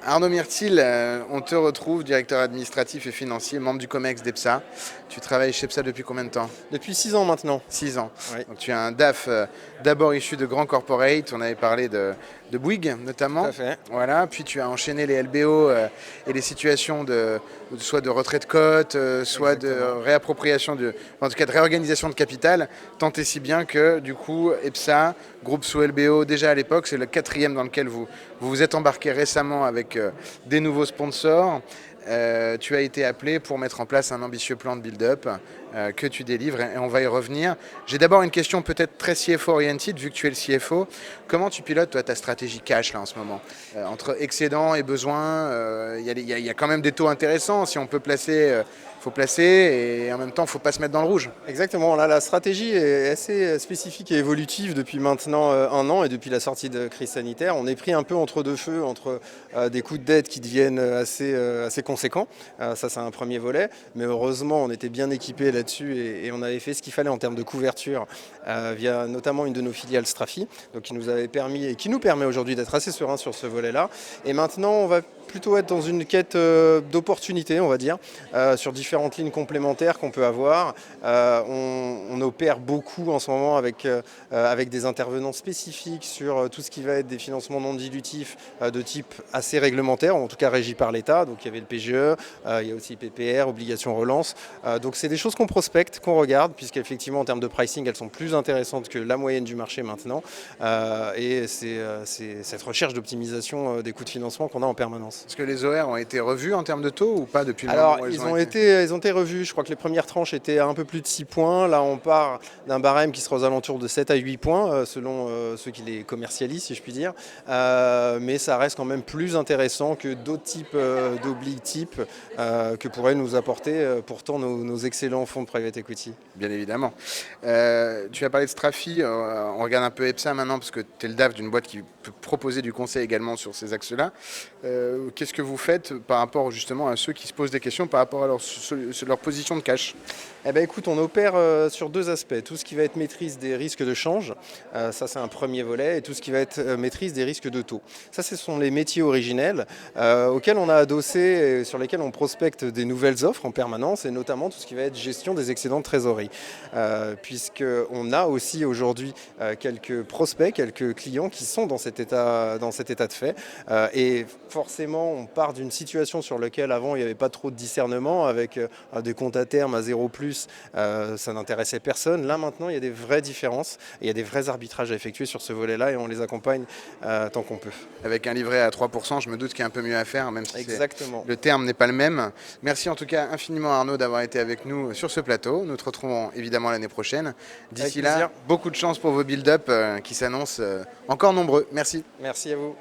Arnaud Myrtil, on te retrouve, directeur administratif et financier, membre du COMEX d'EPSA. Tu travailles chez EPSA depuis combien de temps? Depuis 6 ans maintenant. 6 ans. Oui, Donc tu es un DAF d'abord issu de grands corporates, on avait parlé de Bouygues tout notamment. à fait. Voilà, puis tu as enchaîné les LBO et les situations soit de retrait de cote, soit de Exactement. réappropriation, en tout cas de réorganisation de capital, tant et si bien que du coup EPSA, groupe sous LBO déjà à l'époque, c'est le quatrième dans lequel vous êtes embarqué récemment avec des nouveaux sponsors. Tu as été appelé pour mettre en place un ambitieux plan de build-up que tu délivres et on va y revenir. J'ai d'abord une question peut-être très CFO-oriented, vu que tu es le CFO. Comment tu pilotes toi, ta stratégie cash là en ce moment entre excédents et besoins, il y a quand même des taux intéressants. Si on peut placer, il faut placer et en même temps, il ne faut pas se mettre dans le rouge. Exactement. Là, la stratégie est assez spécifique et évolutive depuis maintenant un an et depuis la sortie de crise sanitaire. On est pris un peu entre deux feux, entre des coûts de dette qui deviennent assez conséquents. Ça, c'est un premier volet. Mais heureusement, on était bien équipé là-dessus et on avait fait ce qu'il fallait en termes de couverture via notamment une de nos filiales Strafi, donc qui nous avait permis et qui nous permet aujourd'hui d'être assez serein sur ce volet-là. Et maintenant, on va plutôt être dans une quête d'opportunités, on va dire, sur différentes lignes complémentaires qu'on peut avoir. On opère beaucoup en ce moment avec des intervenants spécifiques sur tout ce qui va être des financements non dilutifs de type assez réglementaire, en tout cas régi par l'État. Donc il y avait le PGE, il y a aussi PPR, obligation relance. Donc c'est des choses qu'on prospecte, qu'on regarde, puisqu'effectivement en termes de pricing, elles sont plus intéressantes que la moyenne du marché maintenant. Et c'est cette recherche d'optimisation des coûts de financement qu'on a en permanence. Est-ce que les OR ont été revus en termes de taux ou pas depuis le moment Alors, où ils ont été revus. Je crois que les premières tranches étaient à un peu plus de 6 points. Là, on part d'un barème qui sera aux alentours de 7 à 8 points, selon ceux qui les commercialisent, si je puis dire. Mais ça reste quand même plus intéressant que d'autres types d'obliques types que pourraient nous apporter pourtant nos excellents fonds de private equity. Bien évidemment. Tu as parlé de Strafi, on regarde un peu EPSA maintenant parce que tu es le DAF d'une boîte qui peut proposer du conseil également sur ces axes-là. Qu'est-ce que vous faites par rapport justement à ceux qui se posent des questions par rapport à leur position de cash? Eh ben, écoute, on opère sur deux aspects. Tout ce qui va être maîtrise des risques de change, ça c'est un premier volet, et tout ce qui va être maîtrise des risques de taux. Ça, ce sont les métiers originels auxquels on a adossé et sur lesquels on prospecte des nouvelles offres en permanence, et notamment tout ce qui va être gestion des excédents de trésorerie. Puisqu'on a aussi aujourd'hui quelques prospects, quelques clients qui sont dans cet état de fait. Et forcément, on part d'une situation sur laquelle avant il n'y avait pas trop de discernement, avec des comptes à terme à 0+, ça n'intéressait personne. Là maintenant, il y a des vraies différences et il y a des vrais arbitrages à effectuer sur ce volet-là et on les accompagne tant qu'on peut. Avec un livret à 3%, je me doute qu'il y a un peu mieux à faire, même si Exactement. le terme n'est pas le même. Merci en tout cas infiniment Arnaud d'avoir été avec nous sur ce plateau. Nous te retrouvons évidemment l'année prochaine. D'ici là, beaucoup de chance pour vos build-up qui s'annoncent encore nombreux. Merci. Merci à vous.